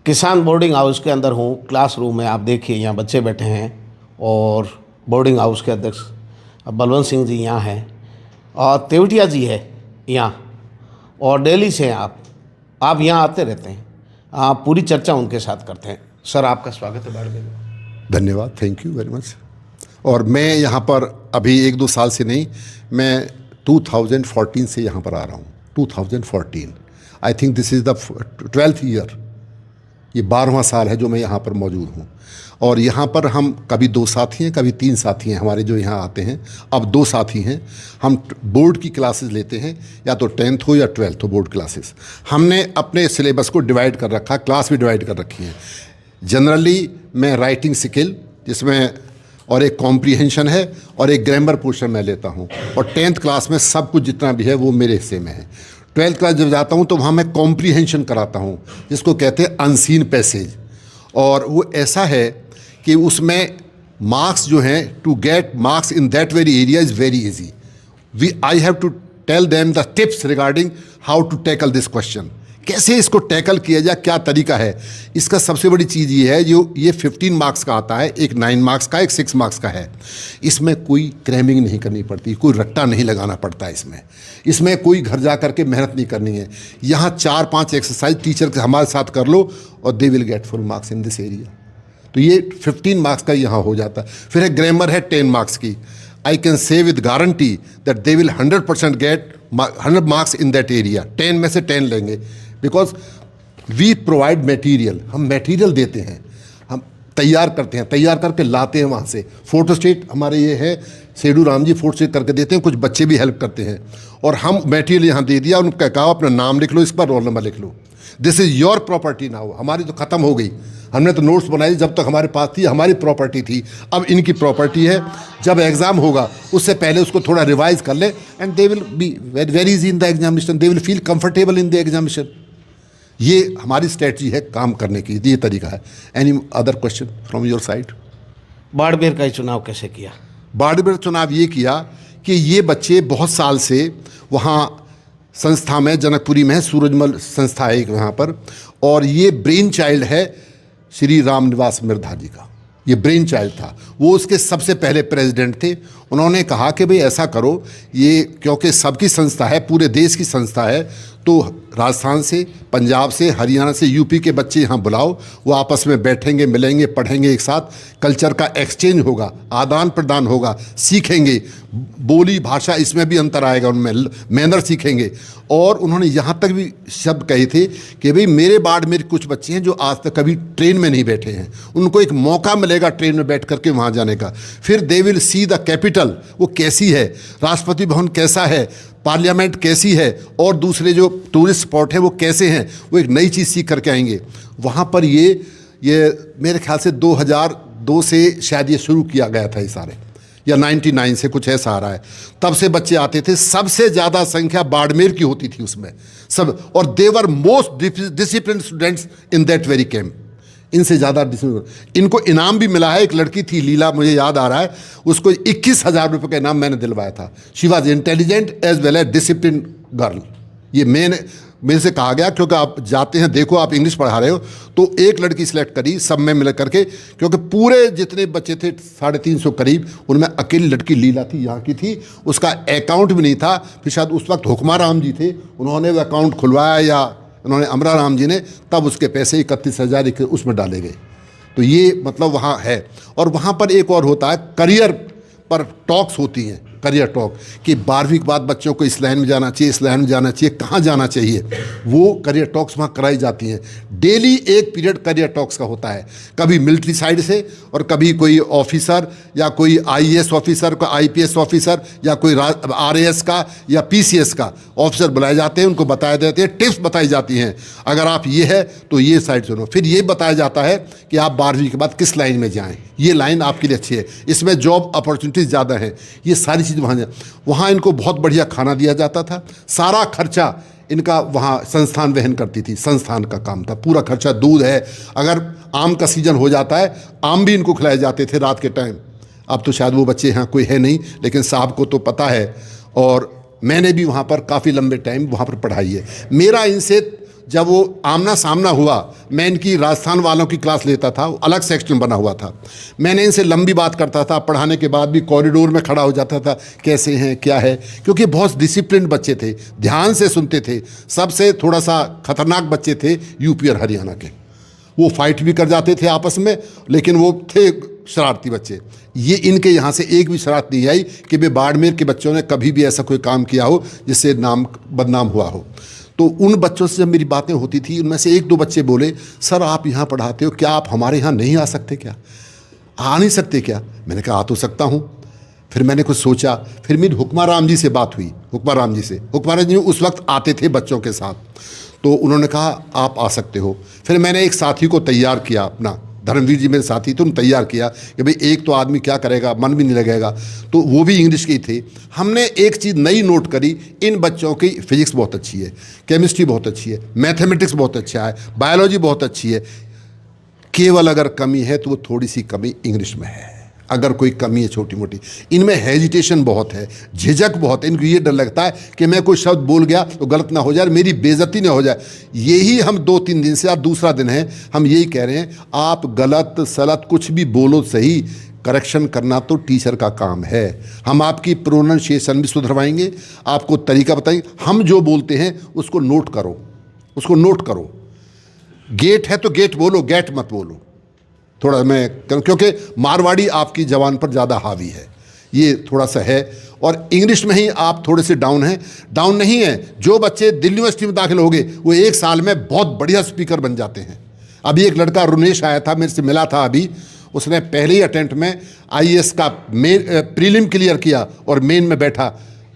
किसान boarding house के अंदर हूँ। क्लासरूम में आप देखिए यहाँ बच्चे बैठे हैं और बोर्डिंग हाउस के अध्यक्ष बलवंत सिंह जी यहाँ हैं और तेवटिया जी है यहाँ, और दिल्ली से हैं आप यहाँ आते रहते हैं। आप पूरी चर्चा उनके साथ करते हैं। सर, आपका स्वागत है बाड़मेर में। धन्यवाद, थैंक यू वेरी मच। और मैं यहाँ पर अभी 1-2 साल से नहीं, मैं 2014 से यहाँ पर आ रहा हूँ। 2014, I think this is the 12th year, ये 12वां साल है जो मैं यहाँ पर मौजूद हूँ। और यहाँ पर हम कभी 2 साथी हैं, कभी 3 साथी हैं हमारे जो यहाँ आते हैं। अब 2 साथी हैं। हम बोर्ड की क्लासेस लेते हैं, या तो 10th हो या 12th हो बोर्ड क्लासेस। हमने अपने सिलेबस को डिवाइड कर रखा, क्लास भी डिवाइड कर रखी है। जनरली मैं राइटिंग स्किल जिसमें और एक कॉम्प्रीहेंशन है और एक ग्रामर पोर्शन मैं लेता हूँ, और 10th क्लास में सब कुछ जितना भी है वो मेरे हिस्से में है। 12th क्लास जब जाता हूँ तो वहाँ मैं कॉम्प्रीहेंशन कराता हूँ, जिसको कहते हैं अनसीन पैसेज। और वो ऐसा है कि उसमें मार्क्स जो हैं, to get marks in that very area is very easy. I have to tell them the tips regarding how to tackle this question, कैसे इसको टैकल किया जाए, क्या तरीका है। इसका सबसे बड़ी चीज़ ये है, जो ये 15 मार्क्स का आता है, एक 9 मार्क्स का, एक 6 मार्क्स का है। इसमें कोई क्रैमिंग नहीं करनी पड़ती, कोई रट्टा नहीं लगाना पड़ता। इसमें कोई घर जा कर के मेहनत नहीं करनी है। यहाँ 4-5 एक्सरसाइज टीचर के हमारे साथ कर लो और they will get full marks in this area. तो ये 15 मार्क्स का यहाँ हो जाता है। फिर एक ग्रामर है 10 मार्क्स की। I can say with guarantee that they will 100% get 100 marks in that area. 10 में से 10 लेंगे, बिकॉज वी प्रोवाइड मटेरियल। हम मटेरियल देते हैं, हम तैयार करते हैं, तैयार करके लाते हैं वहाँ से। फोटोस्टेट हमारे ये है, सेडू राम जी फोटोस्टेट करके देते हैं, कुछ बच्चे भी हेल्प करते हैं। और हम मटेरियल यहाँ दे दिया, उनका कहा अपना नाम लिख लो, इस पर रोल नंबर लिख लो। This is your property now. हमारी तो ख़त्म हो गई, हमने तो नोट्स बनाई, जब तक हमारे पास थी हमारी प्रॉपर्टी थी, अब इनकी प्रॉपर्टी है। जब एग्ज़ाम होगा उससे पहले उसको थोड़ा रिवाइज कर ले, and they will be very easy in the examination, they will feel comfortable in the examination. ये हमारी स्ट्रेटजी है काम करने की, ये तरीका है। Any other question from your side? Barmer का चुनाव कैसे किया? बाड़मेर चुनाव ये किया कि ये बच्चे बहुत साल से वहाँ संस्था में, जनकपुरी में है, सूरजमल संस्था है एक वहाँ पर, और ये ब्रेन चाइल्ड है श्री रामनिवास मिर्धा जी का। ये ब्रेन चाइल्ड था, वो उसके सबसे पहले प्रेसिडेंट थे। उन्होंने कहा कि भाई ऐसा करो, ये क्योंकि सबकी संस्था है, पूरे देश की संस्था है, तो राजस्थान से, पंजाब से, हरियाणा से, यूपी के बच्चे यहाँ बुलाओ, वो आपस में बैठेंगे, मिलेंगे, पढ़ेंगे एक साथ, कल्चर का एक्सचेंज होगा, आदान प्रदान होगा, सीखेंगे, बोली भाषा इसमें भी अंतर आएगा, उनमें मैनर सीखेंगे। और उन्होंने यहाँ तक भी शब्द कहे थे कि भाई मेरे बाड़मेर कुछ बच्चे हैं जो आज तक कभी ट्रेन में नहीं बैठे हैं, उनको एक मौका मिलेगा ट्रेन में बैठ करके वहाँ जाने का। फिर they will see the capital, वो कैसी है, राष्ट्रपति भवन कैसा है, पार्लियामेंट कैसी है, और दूसरे जो टूरिस्ट स्पॉट है वो कैसे हैं, वो एक नई चीज़ सीख करके आएंगे वहाँ पर। ये मेरे ख्याल से 2002 से शायद ये शुरू किया गया था, ये सारे, या 99 से कुछ ऐसा आ रहा है। तब से बच्चे आते थे, सबसे ज़्यादा संख्या बाड़मेर की होती थी उसमें सब, और they were most discipline students in that very camp. इनसे ज़्यादा इनको इनाम भी मिला है। एक लड़की थी लीला, मुझे याद आ रहा है, उसको 21,000 रुपये का इनाम मैंने दिलवाया था। She was intelligent as well as discipline girl. ये मेरे से कहा गया, क्योंकि आप जाते हैं, देखो आप इंग्लिश पढ़ा रहे हो, तो एक लड़की सिलेक्ट करी सब में मिल करके, क्योंकि पूरे जितने बच्चे थे 350 करीब, उनमें अकेली लड़की लीला थी, यहाँ की थी। उसका अकाउंट भी नहीं था। फिर शायद उस वक्त हुक्मा राम जी थे, उन्होंने वो अकाउंट खुलवाया, या उन्होंने अमरा राम जी ने, तब उसके पैसे 31,000 उसमें डाले गए। तो ये मतलब वहाँ है। और वहाँ पर एक और होता है, करियर पर टॉक्स होती हैं, करियर टॉक, कि 12वीं के बाद बच्चों को इस लाइन में जाना चाहिए, इस लाइन में जाना चाहिए, कहाँ जाना चाहिए, वो करियर टॉक्स वहाँ कराई जाती हैं। डेली एक पीरियड करियर टॉक्स का होता है, कभी मिलिट्री साइड से, और कभी कोई ऑफिसर, या कोई IAS ऑफिसर, कोई IPS ऑफिसर, या कोई RAS का या PCS का ऑफिसर बुलाए जाते हैं। उनको बताया जाते हैं, टिप्स बताई जाती हैं, अगर आप ये है तो ये साइड सुनो। फिर ये बताया जाता है कि आप 12वीं के बाद किस लाइन में जाएँ, ये लाइन आपके लिए अच्छी है, इसमें जॉब अपॉर्चुनिटीज़ ज़्यादा हैं। ये सारी चीज़ वहाँ इनको बहुत बढ़िया खाना दिया जाता था। सारा खर्चा इनका वहाँ संस्थान वहन करती थी, संस्थान का काम था, पूरा खर्चा। दूध है, अगर आम का सीजन हो जाता है, आम भी इनको खिलाए जाते थे रात के टाइम। अब तो शायद वो बच्चे यहाँ कोई है नहीं, लेकिन साहब को तो पता है। और मैंने भी वहाँ पर काफ़ी लंबे टाइम वहाँ पर पढ़ाई है। मेरा इनसे जब वो आमना सामना हुआ, मैं इनकी राजस्थान वालों की क्लास लेता था, अलग सेक्शन बना हुआ था, मैंने इनसे लंबी बात करता था, पढ़ाने के बाद भी कॉरिडोर में खड़ा हो जाता था, कैसे हैं क्या है, क्योंकि बहुत डिसिप्लिन बच्चे थे, ध्यान से सुनते थे। सबसे थोड़ा सा खतरनाक बच्चे थे यूपी और हरियाणा के, वो फाइट भी कर जाते थे आपस में, लेकिन वो थे शरारती बच्चे। ये इनके यहाँ से एक भी शरारत नहीं आई कि वे बाड़मेर के बच्चों ने कभी भी ऐसा कोई काम किया हो जिससे नाम बदनाम हुआ हो। तो उन बच्चों से जब मेरी बातें होती थी, उनमें से एक दो बच्चे बोले, सर आप यहाँ पढ़ाते हो, क्या आप हमारे यहाँ नहीं आ सकते क्या, आ नहीं सकते क्या? मैंने कहा आ तो सकता हूँ। फिर मैंने कुछ सोचा, फिर मेरी हुक्माराम जी से बात हुई, हुक्माराम जी उस वक्त आते थे बच्चों के साथ, तो उन्होंने कहा आप आ सकते हो। फिर मैंने एक साथी को तैयार किया, अपना धर्मवीर जी मेरे साथी थे, उन्होंने तैयार किया कि भाई एक तो आदमी क्या करेगा, मन भी नहीं लगेगा, तो वो भी इंग्लिश के ही थे। हमने एक चीज़ नई नोट करी, इन बच्चों की फिजिक्स बहुत अच्छी है, केमिस्ट्री बहुत अच्छी है, मैथमेटिक्स बहुत अच्छा है, बायोलॉजी बहुत अच्छी है, केवल अगर कमी है तो वो थोड़ी सी कमी इंग्लिश में है। अगर कोई कमी है छोटी मोटी, इनमें हेजिटेशन बहुत है, झिझक बहुत है, इनको ये डर लगता है कि मैं कोई शब्द बोल गया तो गलत ना हो जाए, मेरी बेइज्जती ना हो जाए। यही हम 2-3 दिन से, आज दूसरा दिन है, हम यही कह रहे हैं, आप गलत सलत कुछ भी बोलो सही, करेक्शन करना तो टीचर का काम है। हम आपकी प्रोनाउंसिएशन भी सुधरवाएंगे, आपको तरीका बताएंगे, हम जो बोलते हैं उसको नोट करो, उसको नोट करो। गेट है तो गेट बोलो, गेट मत बोलो। थोड़ा मैं, क्योंकि मारवाड़ी आपकी जबान पर ज़्यादा हावी है, ये थोड़ा सा है, और इंग्लिश में ही आप थोड़े से डाउन हैं। डाउन नहीं है, जो बच्चे दिल्ली यूनिवर्सिटी में दाखिल हो गए वो 1 साल में बहुत बढ़िया स्पीकर बन जाते हैं। अभी एक लड़का रुनेश आया था, मेरे से मिला था अभी, उसने पहले ही अटेम्प्ट में IAS का प्रीलिम क्लियर किया और मेन में बैठा।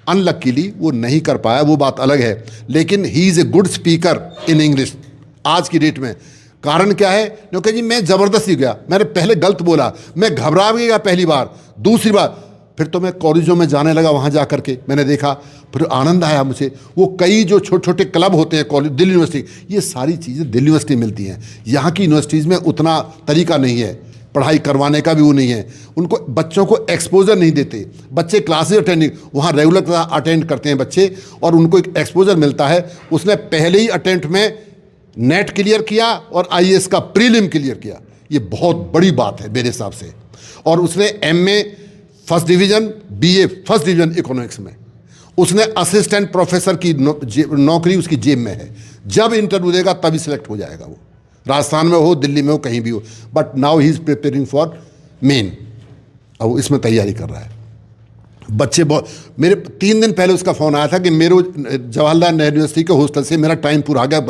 अनलकीली वो नहीं कर पाया, वो बात अलग है, लेकिन he is a good speaker in English आज की डेट में। कारण क्या है? क्योंकि जी मैं ज़बरदस्ती गया, मैंने पहले गलत बोला, मैं घबरा गया पहली बार, दूसरी बार फिर तो मैं कॉलेजों में जाने लगा, वहाँ जा करके मैंने देखा, फिर आनंद आया मुझे। वो कई जो छोटे छोटे क्लब होते हैं कॉलेज, दिल्ली यूनिवर्सिटी, ये सारी चीज़ें दिल्ली यूनिवर्सिटी मिलती हैं। यहाँ की यूनिवर्सिटीज़ में उतना तरीका नहीं है, पढ़ाई करवाने का भी वो नहीं है, उनको बच्चों को एक्सपोजर नहीं देते, बच्चे क्लासेज अटेंड, वहाँ रेगुलर अटेंड करते हैं बच्चे और उनको एक एक्सपोजर मिलता है। उसने पहले ही अटेम्प्ट में नेट क्लियर किया और IAS का प्रीलिम क्लियर किया, ये बहुत बड़ी बात है मेरे हिसाब से। और उसने MA first division, BA first division economics में, उसने असिस्टेंट प्रोफेसर की नौकरी उसकी जेब में है। जब इंटरव्यू देगा तभी सिलेक्ट हो जाएगा वो, राजस्थान में हो, दिल्ली में हो, कहीं भी हो। But now he is preparing for main, अब इसमें तैयारी कर रहा है। बच्चे बहुत, मेरे 3 दिन पहले उसका फ़ोन आया था कि मेरे जवाहरलाल नेहरू यूनिवर्सिटी के हॉस्टल से मेरा टाइम पूरा आ गया,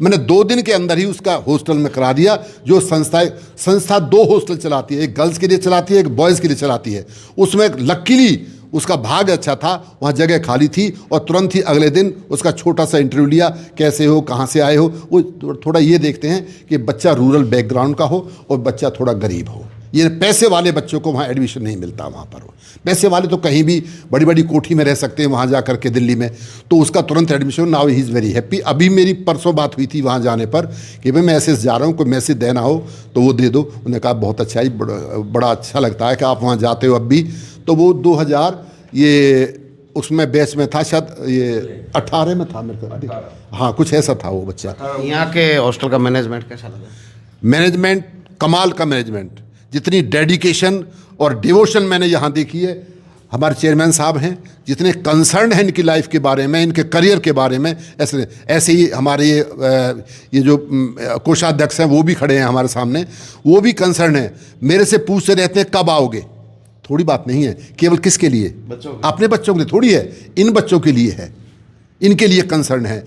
मैंने 2 दिन के अंदर ही उसका हॉस्टल में करा दिया। जो संस्था 2 हॉस्टल चलाती है, एक गर्ल्स के लिए चलाती है, एक बॉयज़ के लिए चलाती है। उसमें लकीली उसका भाग अच्छा था, वहाँ जगह खाली थी और तुरंत ही अगले दिन उसका छोटा सा इंटरव्यू लिया, कैसे हो, कहाँ से आए हो। वो थोड़ा ये देखते हैं कि बच्चा रूरल बैकग्राउंड का हो और बच्चा थोड़ा गरीब हो। ये पैसे वाले बच्चों को वहाँ एडमिशन नहीं मिलता, वहाँ पर पैसे वाले तो कहीं भी बड़ी बड़ी कोठी में रह सकते हैं, वहाँ जा कर के दिल्ली में, तो उसका तुरंत admission. Now he is very happy. अभी मेरी परसों बात हुई थी वहाँ जाने पर कि भाई मैं ऐसे जा रहा हूँ, कोई मैसेज देना हो तो वो दे दो। उन्होंने कहा बहुत अच्छा ही, बड़ा अच्छा लगता है कि आप वहाँ जाते हो अब भी। तो वो 2000 ये उसमें बैच में था, शायद ये 18 में था मेरे को, हाँ कुछ ऐसा था वो बच्चा। यहाँ के हॉस्टल का मैनेजमेंट कैसा लगा? मैनेजमेंट कमाल का मैनेजमेंट, जितनी डेडिकेशन और डिवोशन मैंने यहाँ देखी है। हमारे चेयरमैन साहब हैं, जितने कंसर्न हैं इनकी लाइफ के बारे में, इनके करियर के बारे में, ऐसे ही हमारे ये जो कोषाध्यक्ष हैं वो भी खड़े हैं हमारे सामने, वो भी कंसर्न हैं। मेरे से पूछते रहते हैं कब आओगे। थोड़ी बात नहीं है, केवल किसके लिए? अपने बच्चों के लिए थोड़ी है, इन बच्चों के लिए है, इनके लिए कंसर्न है।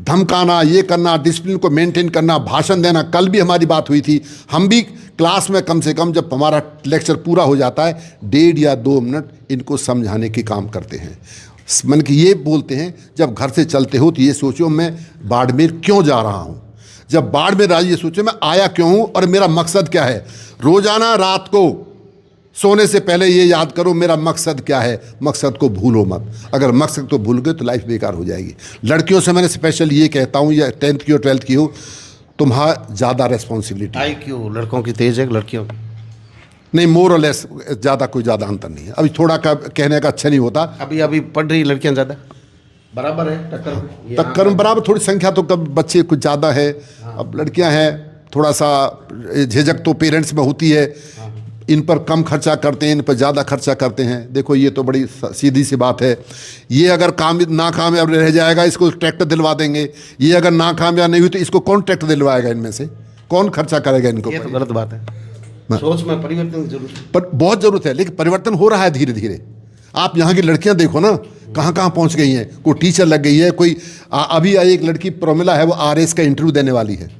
धमकाना, ये करना, डिसिप्लिन को मेंटेन करना, भाषण देना। कल भी हमारी बात हुई थी, हम भी क्लास में कम से कम जब हमारा लेक्चर पूरा हो जाता है 1.5 या 2 मिनट इनको समझाने के काम करते हैं। मन की ये बोलते हैं, जब घर से चलते हो तो ये सोचो मैं बाड़मेर क्यों जा रहा हूँ, जब बाड़मेर आज ये सोचो मैं आया क्यों हूँ और मेरा मकसद क्या है। रोज़ाना रात को सोने से पहले ये याद करो मेरा मकसद क्या है। मकसद को भूलो मत, अगर मकसद को भूल गए तो लाइफ बेकार हो जाएगी। लड़कियों से मैंने स्पेशल ये कहता हूँ, या 10th की और 12th की हो, तुम्हारा ज़्यादा रेस्पॉन्सिबिलिटी। IQ लड़कों की तेज है, लड़कियों की नहीं, मोर और लेस ज़्यादा कोई ज़्यादा अंतर नहीं है। अभी थोड़ा का कहने का अच्छा नहीं होता। अभी पढ़ रही लड़कियां ज़्यादा बराबर है टक्कर में? ये टक्कर में बराबर, थोड़ी संख्या तो कब बच्चे कुछ ज़्यादा है, अब लड़कियां हैं, थोड़ा सा झिझक तो पेरेंट्स में होती है, इन पर कम खर्चा करते हैं, इन पर ज़्यादा खर्चा करते हैं। देखो ये तो बड़ी सीधी सी बात है। ये अगर नाकामयाब रह जाएगा, इसको ट्रैक्टर दिलवा देंगे। ये अगर नाकामयाब नहीं हुई तो इसको कौन ट्रैक्टर दिलवाएगा? इनमें से कौन खर्चा करेगा इनको? ये तो गलत बात है। सोच में परिवर्तन की जरूरत है। पर बहुत ज़रूरत है, लेकिन परिवर्तन हो रहा है धीरे धीरे। आप यहाँ की लड़कियाँ देखो ना, कहाँ कहाँ पहुँच गई हैं। कोई टीचर लग गई है, कोई अभी आई एक लड़की प्रोमिला है, वो RS का इंटरव्यू देने वाली है,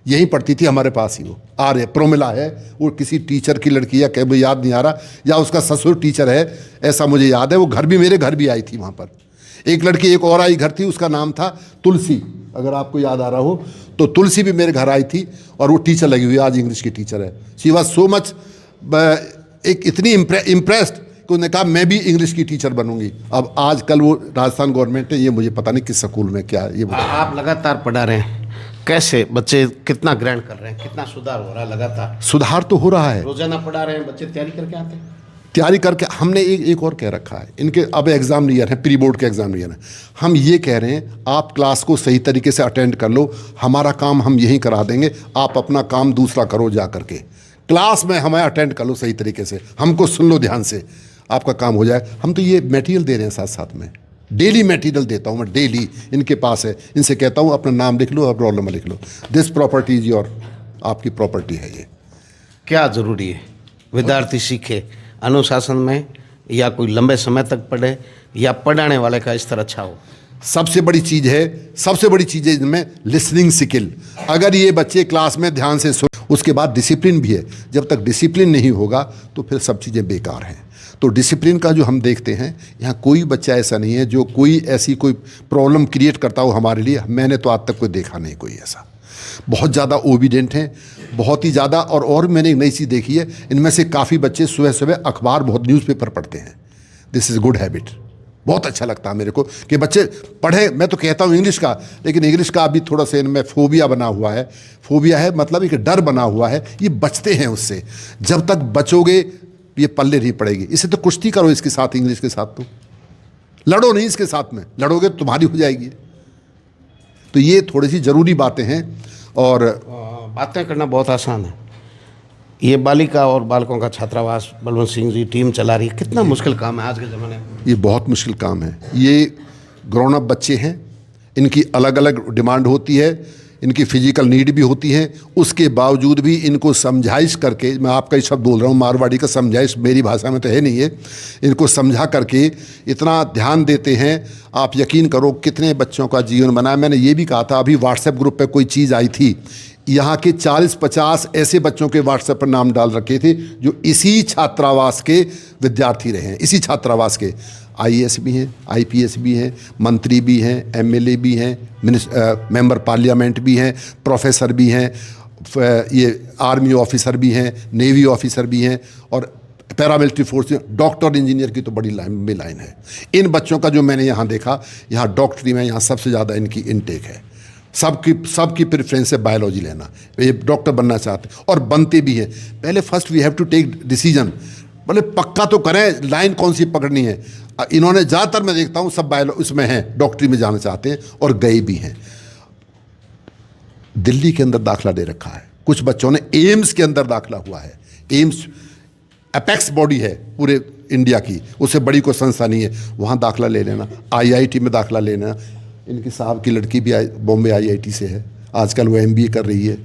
यहीं पढ़ती थी हमारे पास ही। वो प्रोमिला है, वो किसी टीचर की लड़की है, क्या याद नहीं आ रहा, या उसका ससुर टीचर है, ऐसा मुझे याद है। वो मेरे घर भी आई थी वहाँ पर। एक लड़की एक और आई घर थी, उसका नाम था तुलसी, अगर आपको याद आ रहा हो तो। तुलसी भी मेरे घर आई थी और वो टीचर लगी हुई, आज इंग्लिश की टीचर है। शी वॉज सो मच एक इतनी इम्प्रेस्ड कि उन्होंने कहा मैं भी इंग्लिश की टीचर बनूंगी। अब आजकल वो राजस्थान गवर्नमेंट है, ये मुझे पता नहीं किस स्कूल में क्या ये। आप लगातार पढ़ा रहे हैं, कैसे बच्चे कितना ग्रहण कर रहे हैं, कितना सुधार हो रहा है? लगातार सुधार तो हो रहा है, रोजाना पढ़ा रहे हैं, बच्चे तैयारी करके आते हैं। तैयारी करके हमने एक और कह रखा है, इनके अब एग्ज़ाम ईयर है, प्री बोर्ड के एग्ज़ाम ईयर है। हम ये कह रहे हैं आप क्लास को सही तरीके से अटेंड कर लो, हमारा काम हम यहीं करा देंगे, आप अपना काम दूसरा करो जा करके। क्लास में हमें अटेंड कर लो सही तरीके से, हमको सुन लो ध्यान से, आपका काम हो जाए। हम तो ये मटेरियल दे रहे हैं साथ साथ में, डेली मटेरियल देता हूँ मैं, डेली इनके पास है। इनसे कहता हूँ अपना नाम लिख लो और रोल नंबर लिख लो, दिस प्रॉपर्टी इज योर, आपकी प्रॉपर्टी है ये। क्या ज़रूरी है विद्यार्थी सीखे अनुशासन में, या कोई लंबे समय तक पढ़े, या पढ़ाने वाले का स्तर अच्छा हो? सबसे बड़ी चीज़ है, सबसे बड़ी चीज़ है इनमें लिसनिंग स्किल। अगर ये बच्चे क्लास में ध्यान से सुन, उसके बाद डिसिप्लिन भी है। जब तक डिसिप्लिन नहीं होगा तो फिर सब चीज़ें बेकार हैं। तो डिसिप्लिन का जो हम देखते हैं, यहाँ कोई बच्चा ऐसा नहीं है जो कोई ऐसी कोई प्रॉब्लम क्रिएट करता हो हमारे लिए। मैंने तो आज तक कोई देखा नहीं कोई ऐसा। बहुत ज़्यादा ओबीडेंट हैं, बहुत ही ज़्यादा। और मैंने एक नई चीज़ देखी है, इनमें से काफ़ी बच्चे सुबह सुबह अखबार, बहुत न्यूज़पेपर पढ़ते हैं। This is good habit. बहुत अच्छा लगता है मेरे को कि बच्चे पढ़े। मैं तो कहता हूँ इंग्लिश का, लेकिन इंग्लिश का अभी थोड़ा सा इनमें फोबिया बना हुआ है। फोबिया है मतलब एक डर बना हुआ है, ये बचते हैं उससे। जब तक बचोगे ये पल्ले नहीं पड़ेगी। इसे तो कुश्ती करो इसके साथ, इंग्लिश के साथ तो लड़ो नहीं, इसके साथ में लड़ोगे तो तुम्हारी हो जाएगी। तो ये थोड़ी सी ज़रूरी बातें हैं। और बातें करना बहुत आसान है। ये बालिका और बालकों का छात्रावास बलवंत सिंह जी टीम चला रही है, कितना मुश्किल काम है आज के ज़माने में? ये बहुत मुश्किल काम है। ये ग्रोन अप बच्चे हैं, इनकी अलग अलग डिमांड होती है, इनकी फिजिकल नीड भी होती है। उसके बावजूद भी इनको समझाइश करके, मैं आपका ही शब्द बोल रहा हूँ, मारवाड़ी का समझाइश मेरी भाषा में तो है नहीं है, इनको समझा करके इतना ध्यान देते हैं। आप यकीन करो कितने बच्चों का जीवन बनाया। मैंने ये भी कहा था, अभी व्हाट्सएप ग्रुप पे कोई चीज़ आई थी, यहाँ के 40-50 ऐसे बच्चों के व्हाट्सएप पर नाम डाल रखे थे जो इसी छात्रावास के विद्यार्थी रहे हैं। इसी छात्रावास के IAS भी हैं, IPS भी हैं, मंत्री भी हैं, MLA भी हैं, मेंबर पार्लियामेंट भी हैं, प्रोफेसर भी हैं, ये आर्मी ऑफिसर भी हैं, नेवी ऑफिसर भी हैं, और पैरामिलिट्री फोर्स, डॉक्टर इंजीनियर की तो बड़ी लंबी लाइन है। इन बच्चों का जो मैंने यहाँ देखा, यहाँ डॉक्टरी में यहाँ सबसे ज़्यादा इनकी इनटेक है। सबकी प्रेफरेंस है बायोलॉजी लेना, ये डॉक्टर बनना चाहते हैं और बनते भी हैं। पहले first we have to take decision, बोले पक्का तो करें लाइन कौन सी पकड़नी है। इन्होंने ज़्यादातर मैं देखता हूँ सब बायो उसमें हैं, डॉक्टरी में जाना चाहते हैं और गए भी हैं। दिल्ली के अंदर दाखला दे रखा है, कुछ बच्चों ने एम्स के अंदर दाखला हुआ है। एम्स अपेक्स बॉडी है पूरे इंडिया की, उससे बड़ी कोई संस्था नहीं है, वहाँ दाखला ले लेना। IIT में दाखला लेना। इनकी साहब की लड़की भी बॉम्बे IIT से है, आजकल वो MBA कर रही है,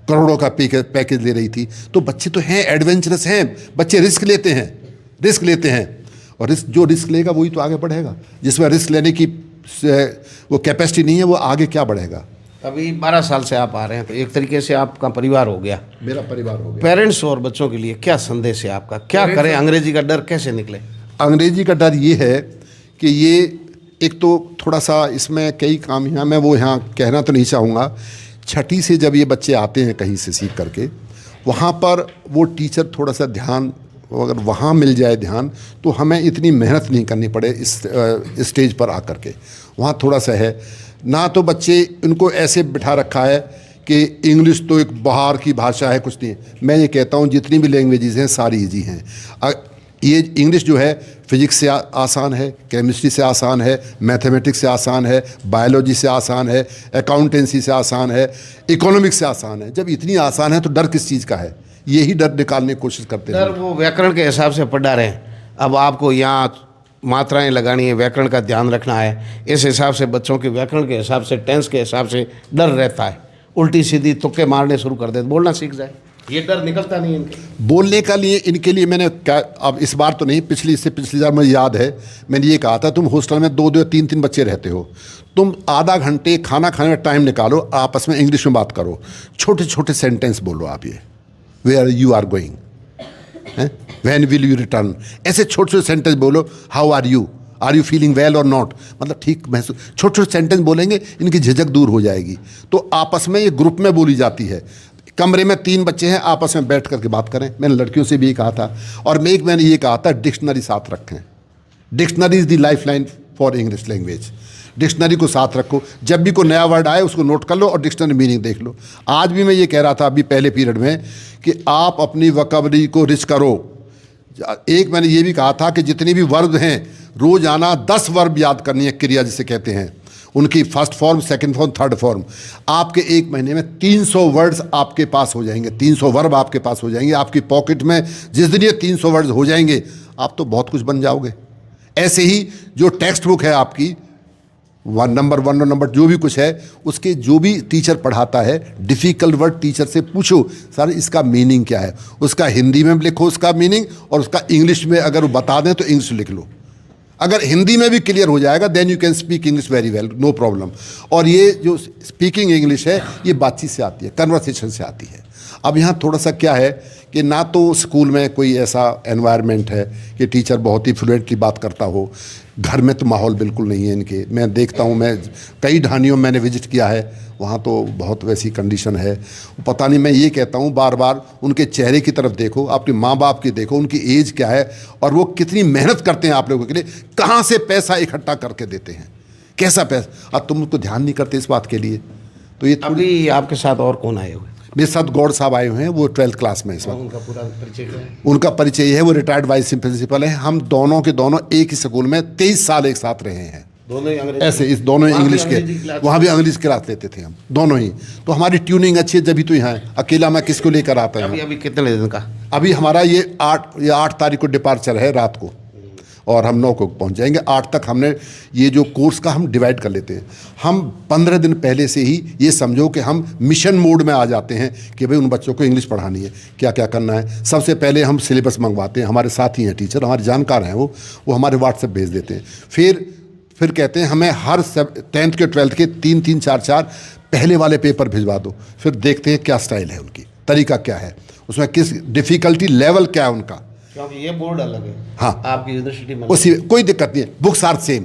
करोड़ों का पैकेज ले रही थी। तो बच्चे तो हैं, एडवेंचरस हैं, बच्चे रिस्क लेते हैं। और जो रिस्क लेगा वही तो आगे बढ़ेगा। जिसमें रिस्क लेने की वो कैपेसिटी नहीं है, वो आगे क्या बढ़ेगा। अभी 12 साल से आप आ रहे हैं, तो एक तरीके से आपका परिवार हो गया। मेरा परिवार हो गया। पेरेंट्स और बच्चों के लिए क्या संदेश है आपका? क्या करें? अंग्रेजी का डर कैसे निकले? अंग्रेजी का डर ये है कि ये एक तो थोड़ा सा इसमें कई काम यहाँ मैं वो यहाँ कहना तो नहीं चाहूँगा। छठी से जब ये बच्चे आते हैं कहीं से सीख करके, वहाँ पर वो टीचर थोड़ा सा ध्यान, अगर वहाँ मिल जाए ध्यान, तो हमें इतनी मेहनत नहीं करनी पड़े इस स्टेज पर आकर के। वहाँ थोड़ा सा है ना, तो बच्चे उनको ऐसे बिठा रखा है कि इंग्लिश तो एक बाहर की भाषा है, कुछ नहीं है। मैं ये कहता हूँ जितनी भी लैंग्वेजेस हैं सारी ईजी हैं। ये इंग्लिश जो है फिजिक्स से आसान है, केमिस्ट्री से आसान है, मैथमेटिक्स से आसान है, बायोलॉजी से आसान है, अकाउंटेंसी से आसान है, इकोनॉमिक्स से आसान है। जब इतनी आसान है तो डर किस चीज़ का है? यही डर निकालने की कोशिश करते हैं। सर वो व्याकरण के हिसाब से पढ़ा रहे हैं, अब आपको यहाँ मात्राएं लगानी है, व्याकरण का ध्यान रखना है, इस हिसाब से बच्चों के व्याकरण के हिसाब से, टेंस के हिसाब से डर रहता है। उल्टी सीधी तुक्के मारने शुरू कर देते, बोलना सीख जाए, ये डर निकलता नहीं इनके। बोलने का लिए इनके लिए मैंने क्या, अब इस बार तो नहीं, पिछली बार मुझे याद है मैंने ये कहा था, तुम हॉस्टल में 2-2 3-3 बच्चे रहते हो, तुम आधा घंटे खाना खाने में टाइम निकालो, आपस में इंग्लिश में बात करो, छोटे छोटे सेंटेंस बोलो आप, ये where you are going, when will you return, ऐसे छोटे छोटे सेंटेंस बोलो। How are you feeling well और नॉट, मतलब ठीक महसूस, छोटे छोटे सेंटेंस बोलेंगे, इनकी झिझक दूर हो जाएगी। तो आपस में ये ग्रुप में बोली जाती है। कमरे में 3 बच्चे हैं, आपस में बैठ करके बात करें। मैंने लड़कियों से भी कहा था, और मैंने ये कहा था डिक्शनरी साथ रखें। Dictionary is the life line for English language. Dictionary को साथ रखो, जब भी कोई नया वर्ड आए उसको नोट कर लो और डिक्शनरी मीनिंग देख लो। आज भी मैं ये कह रहा था अभी पहले पीरियड में कि आप अपनी वोकैबुलरी को रिच करो। एक मैंने ये भी कहा था कि जितनी भी वर्ब हैं, रोजाना 10 वर्ब याद करनी है, क्रिया जिसे कहते हैं, उनकी first form, second form, third form. आपके एक महीने में 300 वर्ड्स आपके पास हो जाएंगे, 300 वर्ब आपके पास हो जाएंगे आपकी पॉकेट में। जिस दिन ये 300 वर्ड्स हो जाएंगे, आप तो बहुत कुछ बन जाओगे। ऐसे ही जो टेक्स्ट बुक है आपकी, नंबर 1 और नंबर जो भी कुछ है, उसके जो भी टीचर पढ़ाता है, डिफ़िकल्ट वर्ड टीचर से पूछो, सर इसका मीनिंग क्या है, उसका हिंदी में लिखो उसका मीनिंग, और उसका इंग्लिश में अगर वो बता दें तो इंग्लिश लिख लो। अगर हिंदी में भी क्लियर हो जाएगा, then you can speak English very well, no problem. और ये जो स्पीकिंग इंग्लिश है, ये बातचीत से आती है, कन्वर्सेशन से आती है। अब यहाँ थोड़ा सा क्या है कि ना तो स्कूल में कोई ऐसा एनवायरनमेंट है कि टीचर बहुत ही फ्लुएंटली बात करता हो, घर में तो माहौल बिल्कुल नहीं है इनके। मैं देखता हूँ, मैं कई ढानियों में मैंने विजिट किया है, वहाँ तो बहुत वैसी कंडीशन है। पता नहीं, मैं ये कहता हूँ बार बार, उनके चेहरे की तरफ देखो, आपके माँ बाप की देखो, उनकी एज क्या है और वो कितनी मेहनत करते हैं आप लोगों के लिए, कहाँ से पैसा इकट्ठा करके देते हैं, कैसा पैसा। अब तुम तो ध्यान नहीं करते इस बात के लिए। तो ये अभी आपके साथ और कौन आए हुए? मेरे साथ गौड़ साहब आए हुए हैं, वो 12th क्लास में इस वक्त। उनका पूरा परिचय क्या है? उनका परिचय है, वो रिटायर्ड वाइस प्रिंसिपल है। हम दोनों के दोनों एक ही स्कूल में 23 साल एक साथ रहे हैं। दोनों ही अंग्रेजी? ऐसे इस दोनों इंग्लिश के, वहाँ भी अंग्रेजी क्लास लेते थे हम दोनों ही। तो हमारी ट्यूनिंग अच्छी है, जब भी तो यहाँ है। अकेला मैं किसको लेकर आता हूँ? अभी कितने दिन का? अभी हमारा ये 8 तारीख को डिपार्चर है रात को, और हम 9 को पहुंच जाएंगे। 8 तक हमने ये जो कोर्स का हम डिवाइड कर लेते हैं। हम 15 दिन पहले से ही ये समझो कि हम मिशन मोड में आ जाते हैं कि भाई उन बच्चों को इंग्लिश पढ़ानी है, क्या क्या करना है। सबसे पहले हम सिलेबस मंगवाते हैं, हमारे साथ ही हैं टीचर, हमारे जानकार हैं, वो हमारे व्हाट्सएप भेज देते हैं। फिर कहते हैं हमें हर 10th के 12th के 3-3, 4-4 पहले वाले पेपर भिजवा दो। फिर देखते हैं क्या स्टाइल है उनकी, तरीका क्या है, उसमें किस डिफ़िकल्टी लेवल क्या है उनका, क्योंकि ये बोर्ड अलग है। हाँ, आपकी यूनिवर्सिटी में उसी कोई दिक्कत नहीं है, बुक्स आर सेम,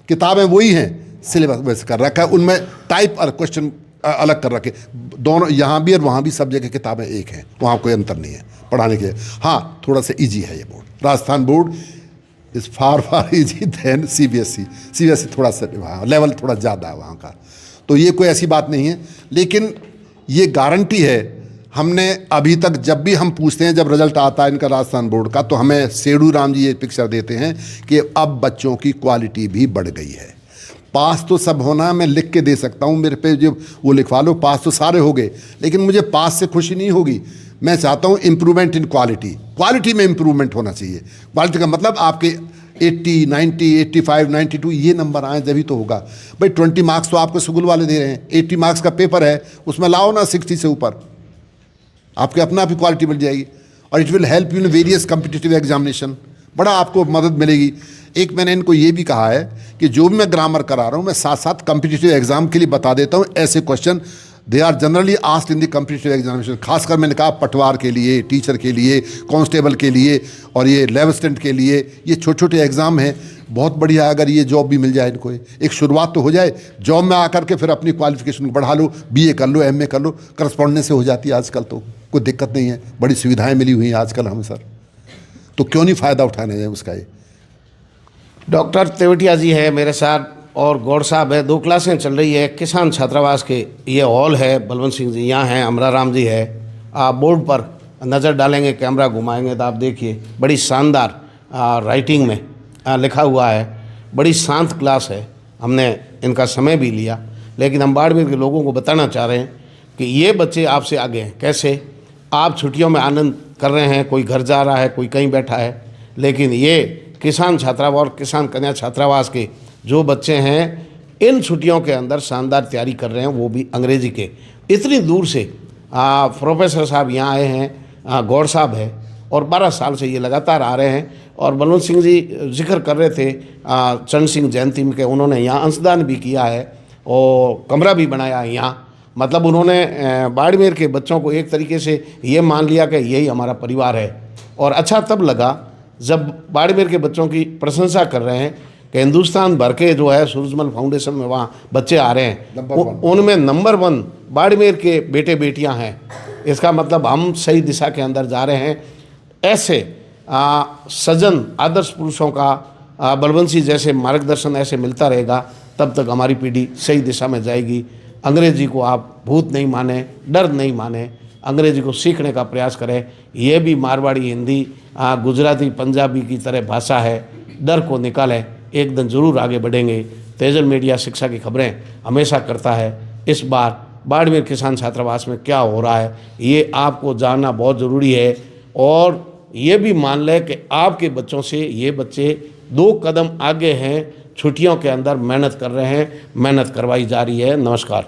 किताबें वही हैं, सिलेबस वैसे कर रखा है, उनमें टाइप और क्वेश्चन अलग कर रखे। दोनों यहाँ भी और वहाँ भी सब जगह किताबें एक हैं, वहाँ कोई अंतर नहीं है पढ़ाने के। हाँ, थोड़ा सा ईजी है ये board. Rajasthan board is far easy than CBSE थोड़ा सा लेवल थोड़ा ज़्यादा है वहाँ का। तो ये कोई ऐसी बात नहीं है, लेकिन ये गारंटी है। हमने अभी तक जब भी हम पूछते हैं, जब रिजल्ट आता है इनका राजस्थान बोर्ड का, तो हमें सेडू राम जी ये पिक्चर देते हैं कि अब बच्चों की क्वालिटी भी बढ़ गई है। पास तो सब होना, मैं लिख के दे सकता हूँ, मेरे पे जो वो लिखवा लो, पास तो सारे हो गए, लेकिन मुझे पास से खुशी नहीं होगी। मैं चाहता हूँ इम्प्रूवमेंट इन क्वालिटी में इम्प्रूवमेंट होना चाहिए। क्वालिटी का मतलब आपके 80, 90, 85, 92 ये नंबर आए जभी तो होगा। भाई 20 मार्क्स तो आपको स्कूल वाले दे रहे हैं, 80 मार्क्स का पेपर है, उसमें लाओ ना 60 से ऊपर, आपके अपना भी क्वालिटी मिल जाएगी। और it will help you in various competitive examination, बड़ा आपको मदद मिलेगी। एक मैंने इनको ये भी कहा है कि जो भी मैं ग्रामर करा रहा हूँ, मैं साथ साथ कम्पिटिटिव एग्जाम के लिए बता देता हूँ। ऐसे question they are generally asked in the competitive examination. खासकर मैंने कहा पटवार के लिए, टीचर के लिए, कांस्टेबल के लिए और ये लैब असिस्टेंट के लिए, ये छोटे छोटे एग्जाम हैं। बहुत बढ़िया, अगर ये जॉब भी मिल जाए इनको, एक शुरुआत तो हो जाए, जॉब में आकर के फिर अपनी क्वालिफिकेशन बढ़ा लो, BA कर लो, MA कर लो, करस्पॉन्डेंस से हो जाती है आजकल, तो कोई दिक्कत नहीं है, बड़ी सुविधाएं मिली हुई हैं आजकल हमें सर, तो क्यों नहीं फ़ायदा उठाना है उसका। ये डॉक्टर तेवटिया जी है मेरे साथ और गौड़ साहब है। 2 क्लासें चल रही है किसान छात्रावास के, ये हॉल है, बलवंत सिंह जी यहाँ हैं, अमरा राम जी है। आप बोर्ड पर नज़र डालेंगे, कैमरा घुमाएंगे तो आप देखिए बड़ी शानदार राइटिंग में लिखा हुआ है। बड़ी शांत क्लास है, हमने इनका समय भी लिया, लेकिन हम बाड़मेर के लोगों को बताना चाह रहे हैं कि ये बच्चे आपसे आगे हैं। कैसे आप छुट्टियों में आनंद कर रहे हैं, कोई घर जा रहा है, कोई कहीं बैठा है, लेकिन ये किसान छात्रावास और किसान कन्या छात्रावास के जो बच्चे हैं इन छुट्टियों के अंदर शानदार तैयारी कर रहे हैं, वो भी अंग्रेजी के। इतनी दूर से प्रोफेसर साहब यहाँ आए हैं, गौड़ साहब है, और 12 साल से ये लगातार आ रहे हैं। और बलवंत सिंह जी जिक्र कर रहे थे चरण सिंह जयंती के, उन्होंने यहाँ अंशदान भी किया है और कमरा भी बनाया है यहाँ। मतलब उन्होंने बाड़मेर के बच्चों को एक तरीके से ये मान लिया कि यही हमारा परिवार है। और अच्छा तब लगा जब बाड़मेर के बच्चों की प्रशंसा कर रहे हैं कि हिंदुस्तान भर के जो है सूरजमल फाउंडेशन में वहाँ बच्चे आ रहे हैं, उनमें नंबर 1 बाड़मेर के बेटे बेटियाँ हैं। इसका मतलब हम सही दिशा के अंदर जा रहे हैं। ऐसे सजन आदर्श पुरुषों का बलवंत सिंह जैसे मार्गदर्शन ऐसे मिलता रहेगा, तब तक हमारी पीढ़ी सही दिशा में जाएगी। अंग्रेजी को आप भूत नहीं माने, डर नहीं माने, अंग्रेजी को सीखने का प्रयास करें। ये भी मारवाड़ी, हिंदी, गुजराती, पंजाबी की तरह भाषा है। डर को निकालें, एक दिन ज़रूर आगे बढ़ेंगे। तेजल मीडिया शिक्षा की खबरें हमेशा करता है। इस बार बाड़मेर किसान छात्रावास में क्या हो रहा है ये आपको जानना बहुत ज़रूरी है। और ये भी मान लें कि आपके बच्चों से ये बच्चे 2 कदम आगे हैं, छुट्टियों के अंदर मेहनत कर रहे हैं, मेहनत करवाई जा रही है। नमस्कार।